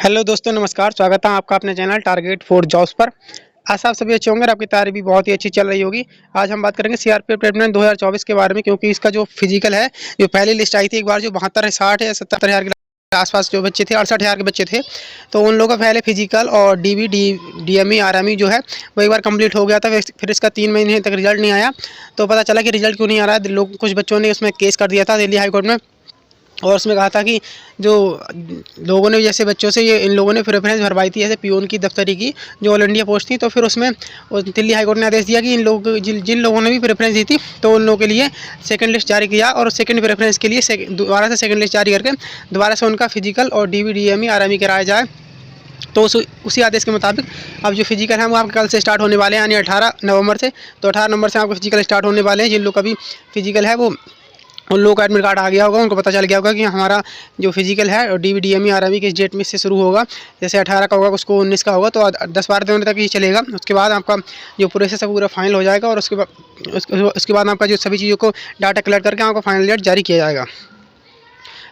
Hello दोस्तों, नमस्कार। स्वागत है आपका अपने चैनल टारगेट फॉर जॉब्स पर। आशा आप सभी अच्छे होंगे और आपकी तैयारी भी बहुत ही अच्छी चल रही होगी। आज हम बात करेंगे सीआरपीएफ ट्रेडमैन 2024 के बारे में, क्योंकि इसका जो फिजिकल है, जो पहली लिस्ट आई थी एक बार, जो 72 60 या 70 हज़ार के आसपास जो बच्चे थे, 68 हज़ार के बच्चे थे, तो उन लोगों का पहले फिजिकल और डीएमई आरएमई जो है वो एक बार कंप्लीट हो गया था। फिर इसका 3 महीने तक रिजल्ट नहीं आया। तो पता चला कि रिजल्ट क्यों नहीं आ रहा है। लोग कुछ बच्चों ने उसमें केस कर दिया था दिल्ली हाईकोर्ट में, और उसमें कहा था कि जो लोगों ने, जैसे बच्चों से ये इन लोगों ने प्रेफरेंस भरवाई थी ऐसे पियून की दफ्तरी की, जो ऑल इंडिया पोस्ट थी, तो फिर उसमें दिल्ली हाईकोर्ट ने आदेश दिया कि इन लोगों जिन लोगों ने भी प्रेफरेंस दी थी, तो उन लोगों के लिए सेकंड लिस्ट जारी किया, और सेकंड प्रेफरेंस के लिए दोबारा से सेकंड लिस्ट जारी करके दोबारा से उनका फिजिकल और डीएमई आरएमई कराया जाए। तो उसी आदेश के मुताबिक अब जो फिजिकल है वो आपके कल से स्टार्ट होने वाले हैं, यानी 18 नवंबर से। तो 18 नवंबर से आपको फिजिकल स्टार्ट होने वाले हैं। जिन लोग का भी फिजिकल है, वो उन लोगों का एडमिट कार्ड आ गया होगा, उनको पता चल गया होगा कि हमारा जो फिजिकल है और डीएमई आरएमई किस डेट में से शुरू होगा। जैसे 18 का होगा, उसको 19 का होगा, तो 10-12 दिनों तक ही चलेगा। उसके बाद आपका जो प्रोसेस है पूरा फाइनल हो जाएगा, और उसके बाद आपका जो सभी चीज़ों को डाटा कलेक्ट करके आपको फाइनल डेट जारी किया जाएगा।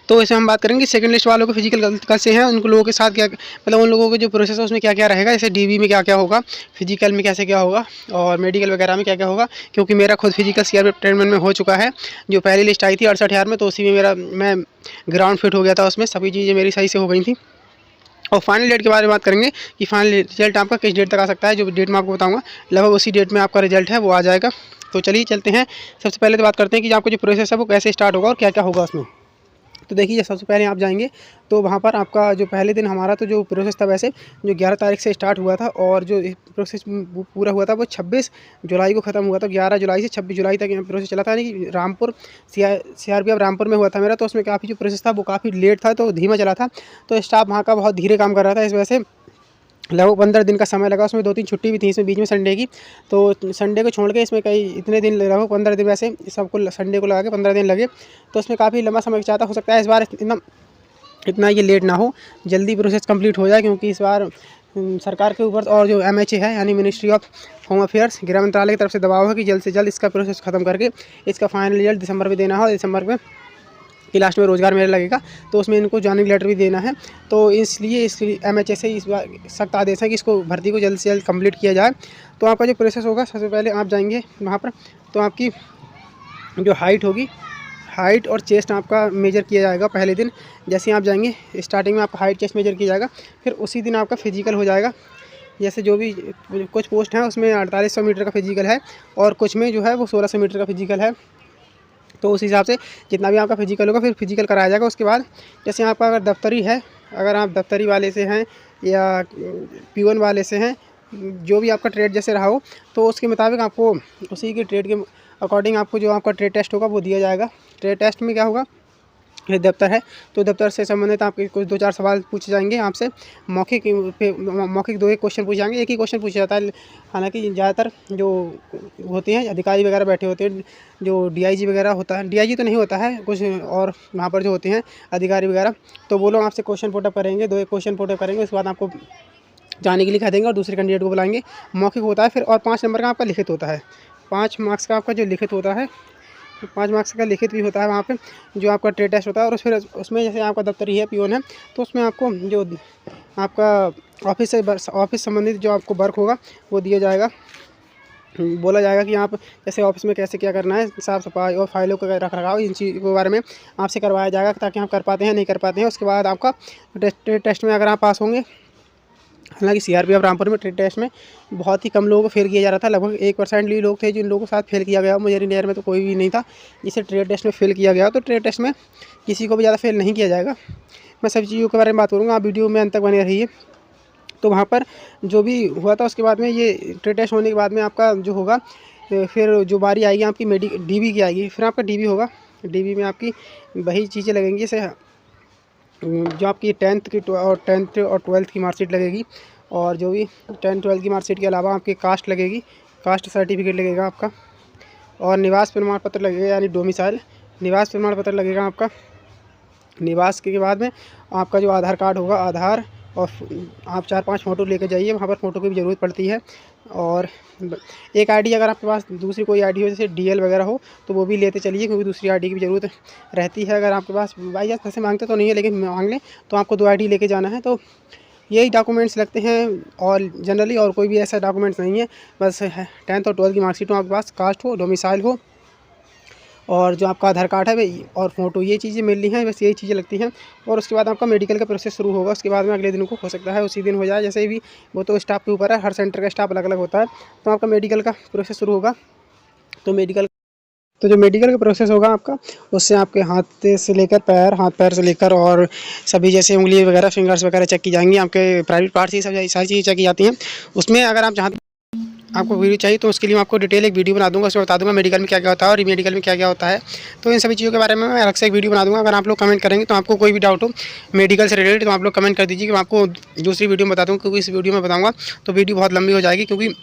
तो इसमें हम बात करेंगे सेकंड लिस्ट वालों को फिजिकल कल से हैं, उन लोगों के साथ क्या, मतलब उन लोगों के जो प्रोसेस है उसमें क्या क्या रहेगा, जैसे डीबी में क्या क्या होगा, फिजिकल में कैसे क्या होगा, और मेडिकल वगैरह में क्या क्या होगा। क्योंकि मेरा खुद फिजिकल सीआरपीएफ ट्रेडमैन में हो चुका है। जो पहली लिस्ट आई थी 68 हज़ार में, तो उसी में मैं ग्राउंड फिट हो गया था, उसमें सभी चीज़ें मेरी सही से हो गई थी। और फाइनल डेट के बारे में बात करेंगे कि फाइनल रिजल्ट आपका किस डेट तक आ सकता है। जो डेट मैं आपको बताऊँगा, लगभग उसी डेट में आपका रिजल्ट है वो आ जाएगा। तो चलिए चलते हैं। सबसे पहले तो बात करते हैं कि आपका जो प्रोसेस है वो कैसे स्टार्ट होगा और क्या क्या होगा उसमें। तो देखिए, सबसे पहले आप जाएंगे तो वहाँ पर आपका जो पहले दिन हमारा तो जो प्रोसेस था, वैसे जो 11 तारीख से स्टार्ट हुआ था, और जो प्रोसेस पूरा हुआ था वो 26 जुलाई को ख़त्म हुआ था। 11 जुलाई से 26 जुलाई तक यहाँ प्रोसेस चला था। यानी कि रामपुर सीआरपीएफ रामपुर में हुआ था मेरा, तो उसमें काफ़ी जो प्रोसेस था वो काफ़ी लेट था, तो धीमा चला था। तो स्टाफ वहाँ का बहुत धीरे काम कर रहा था, इस वजह से लगभग 15 दिन का समय लगा। उसमें 2-3 छुट्टी भी थी इसमें बीच में संडे की। तो संडे को छोड़ के इसमें कई इतने दिन, लगभग 15 दिन, वैसे सबको संडे को लगा के 15 दिन लगे। तो इसमें काफ़ी लंबा समय चाहता, हो सकता है इस बार इतना ये लेट ना हो, जल्दी प्रोसेस कंप्लीट हो जाए। क्योंकि इस बार सरकार के ऊपर और जो एमएचए है, यानी मिनिस्ट्री ऑफ होम अफेयर्स, गृह मंत्रालय की तरफ से दबाव है कि जल्द से जल्द इसका प्रोसेस ख़त्म करके इसका फाइनल रिजल्ट दिसंबर में देना हो। दिसंबर में कि लास्ट में रोज़गार मेला लगेगा, तो उसमें इनको जॉइनिंग लेटर भी देना है। तो इसलिए इस एमएचए से इस बार सख्त आदेश है कि इसको भर्ती को जल्द से जल्द कंप्लीट किया जाए। तो आपका जो प्रोसेस होगा, सबसे पहले आप जाएंगे वहाँ पर, तो आपकी जो हाइट होगी, हाइट और चेस्ट आपका मेजर किया जाएगा पहले दिन। जैसे ही आप जाएंगे, स्टार्टिंग में आपका हाइट चेस्ट मेजर किया जाएगा। फिर उसी दिन आपका फिजिकल हो जाएगा। जैसे जो भी कुछ पोस्ट हैं उसमें 4800 मीटर का फिजिकल है, और कुछ में जो है वो 1600 मीटर का फिजिकल है। तो उस हिसाब से जितना भी आपका फिजिकल होगा, फिर फिजिकल कराया जाएगा। उसके बाद जैसे आपका अगर दफ्तरी है, अगर आप दफ्तरी वाले से हैं या पीवन वाले से हैं, जो भी आपका ट्रेड जैसे रहा हो, तो उसके मुताबिक आपको उसी के ट्रेड के अकॉर्डिंग आपको जो आपका ट्रेड टेस्ट होगा वो दिया जाएगा। ट्रेड टेस्ट में क्या होगा, ये दफ्तर है, तो दफ्तर से संबंधित आपके कुछ 2-4 सवाल पूछे जाएंगे आपसे। मौखिक 2-1 क्वेश्चन पूछे जाएंगे। एक ही क्वेश्चन पूछा जाता है, हालांकि ज़्यादातर जो होते हैं अधिकारी वगैरह बैठे होते हैं, जो डीआईजी वगैरह होता है, डीआईजी तो नहीं होता है कुछ, और वहाँ पर जो होते हैं अधिकारी वगैरह, तो वो लोग आपसे क्वेश्चन पुटअप करेंगे, 2-1 क्वेश्चन पुटअप करेंगे। उसके बाद आपको जाने के लिए कह देंगे और दूसरे कैंडिडेट को बुलाएंगे। मौखिक होता है फिर, और 5 नंबर का आपका लिखित होता है। 5 मार्क्स का आपका जो लिखित होता है, 5 मार्क्स का लिखित भी होता है वहाँ पे, जो आपका ट्रेड टेस्ट होता है। और फिर उसमें जैसे आपका दफ्तरी है, पीओन है, तो उसमें आपको जो आपका ऑफिस संबंधित जो आपको वर्क होगा वो दिया जाएगा। बोला जाएगा कि आप जैसे ऑफिस में कैसे क्या करना है, साफ़ सफाई और फाइलों का रख रखाव, इन चीज़ों के बारे में आपसे करवाया जाएगा, ताकि आप कर पाते हैं नहीं कर पाते हैं। उसके बाद आपका ट्रेड टेस्ट में अगर आप पास होंगे, हालांकि सीआरपीएफ रामपुर में ट्रेड टेस्ट में बहुत ही कम लोगों को फेल किया जा रहा था। लगभग 1% ही लोग थे जिन लोगों के साथ फेल किया गया। मुझे इंडिया में तो कोई भी नहीं था जिसे ट्रेड टेस्ट में फेल किया गया। तो ट्रेड टेस्ट में किसी को भी ज़्यादा फेल नहीं किया जाएगा। मैं सभी चीज़ों के बारे में बात करूँगा, आप वीडियो में अंत तक बने रहिए। तो वहाँ पर जो भी हुआ था, उसके बाद में ये ट्रेड टेस्ट होने के बाद में आपका जो होगा, फिर जो बारी आएगी आपकी डीबी की आएगी। फिर आपका डीबी होगा। डीबी में आपकी वही चीज़ें लगेंगी, जैसे जो आपकी 10th और 12th की मार्कशीट लगेगी, और जो भी 10-12 की मार्कशीट के अलावा आपकी कास्ट लगेगी, कास्ट सर्टिफिकेट लगेगा आपका, और निवास प्रमाण पत्र लगेगा, यानी डोमिसाइल निवास प्रमाण पत्र लगेगा आपका। निवास के बाद में आपका जो आधार कार्ड होगा, आधार, और आप 4-5 फ़ोटो लेकर जाइए, वहाँ पर फ़ोटो की भी ज़रूरत पड़ती है। और एक आईडी, अगर आपके पास दूसरी कोई आईडी हो, जैसे डीएल वगैरह हो, तो वो भी लेते चलिए, क्योंकि दूसरी आईडी की भी ज़रूरत रहती है। अगर आपके पास बाई चांस पैसे मांगते तो नहीं है, लेकिन मांग लें तो आपको 2 आईडी लेके जाना है। तो यही डॉक्यूमेंट्स लगते हैं और जनरली, और कोई भी ऐसा डॉक्यूमेंट्स नहीं है। बस 10th और 12th की मार्कशीट हो आपके पास, कास्ट हो, डोमिसाइल हो, और जो आपका आधार कार्ड है वही, और फ़ोटो, ये चीज़ें मिलनी हैं। बस यही चीज़ें लगती हैं। और उसके बाद आपका मेडिकल का प्रोसेस शुरू होगा। उसके बाद में अगले दिन को हो सकता है उसी दिन हो जाए, जैसे भी, वो तो स्टाफ के ऊपर है, हर सेंटर का स्टाफ अलग अलग होता है। तो आपका मेडिकल का प्रोसेस शुरू होगा। तो जो मेडिकल का प्रोसेस होगा आपका, उससे आपके हाथ से लेकर पैर, हाथ पैर से लेकर और सभी जैसे उंगली वगैरह, फिंगर्स वगैरह चेक की जाएंगी। आपके प्राइवेट पार्ट्स, ये सब सारी चीज़ें चेक की जाती हैं। उसमें अगर आप चाहते आपको वीडियो चाहिए तो उसके लिए मैं आपको डिटेल एक वीडियो बना दूंगा। उसमें बता दूंगा मेडिकल में क्या क्या होता है और मेडिकल में क्या क्या होता है। तो इन सभी चीज़ों के बारे में मैं अलग से एक वीडियो बना दूंगा। अगर आप लोग कमेंट करेंगे तो आपको कोई भी डाउट हो मेडिकल से रिलेटेड, तो आप लोग कमेंट कर दीजिए कि मैं आपको दूसरी वीडियो में बता दूँगा, क्योंकि इस वीडियो में बताऊँगा तो वीडियो बहुत लंबी हो जाएगी, क्योंकि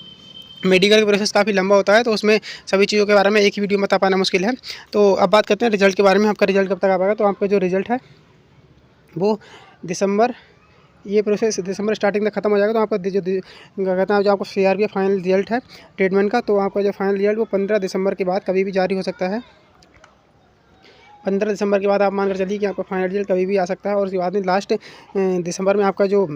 मेडिकल का प्रोसेस काफ़ी लंबा होता है। तो उसमें सभी चीज़ों के बारे में एक ही वीडियो में बता पाना मुश्किल है। तो अब बात करते हैं रिजल्ट के बारे में। आपका रिजल्ट कब तक आ पाएगा? तो आपका जो रिजल्ट है वो दिसंबर, ये प्रोसेस दिसंबर स्टार्टिंग तक खत्म हो जाएगा। तो आपका जो क्या कहते हैं, जो आपका CRP फाइनल रिजल्ट है ट्रीटमेंट का, तो आपका जो फाइनल रिजल्ट वो 15 दिसंबर के बाद कभी भी जारी हो सकता है। 15 दिसंबर के बाद आप मानकर चलिए कि आपका फाइनल रिजल्ट कभी भी आ सकता है। और उसके बाद में लास्ट दिसंबर में आपका जो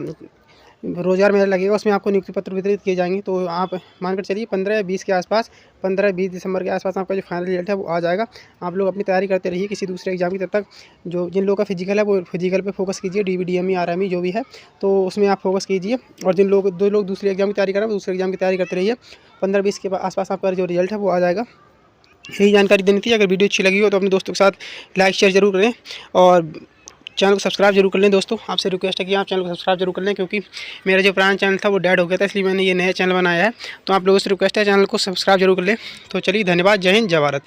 रोज़गार मेला लगेगा, उसमें आपको नियुक्ति पत्र वितरित किए जाएंगे। तो आप मानकर चलिए 15 या 20 के आसपास, 15-20 दिसंबर के आसपास आपका जो फाइनल रिजल्ट है वो आ जाएगा। आप लोग अपनी तैयारी करते रहिए किसी दूसरे एग्जाम की। तब तक जो जिन लोगों का फिजिकल है वो फिजिकल पे फोकस कीजिए, DBDME RME जो भी है, तो उसमें आप फोकस कीजिए। और जिन लोग दूसरे एग्जाम की तैयारी कर रहे हैं वो दूसरे एग्जाम की तैयारी करते रहिए। 15-20 के आसपास आपका जो रिजल्ट है वो आ जाएगा। यही जानकारी देनी थी। अगर वीडियो अच्छी लगी हो तो अपने दोस्तों के साथ लाइक शेयर जरूर करें, और चैनल को सब्सक्राइब जरूर कर लें। दोस्तों आपसे रिक्वेस्ट है कि आप चैनल को सब्सक्राइब जरूर कर लें, क्योंकि मेरा जो पुराना चैनल था वो डेड हो गया था, इसलिए मैंने ये नया चैनल बनाया है। तो आप लोगों से रिक्वेस्ट है चैनल को सब्सक्राइब जरूर कर लें। तो चलिए, धन्यवाद। जय हिंद, जय भारत।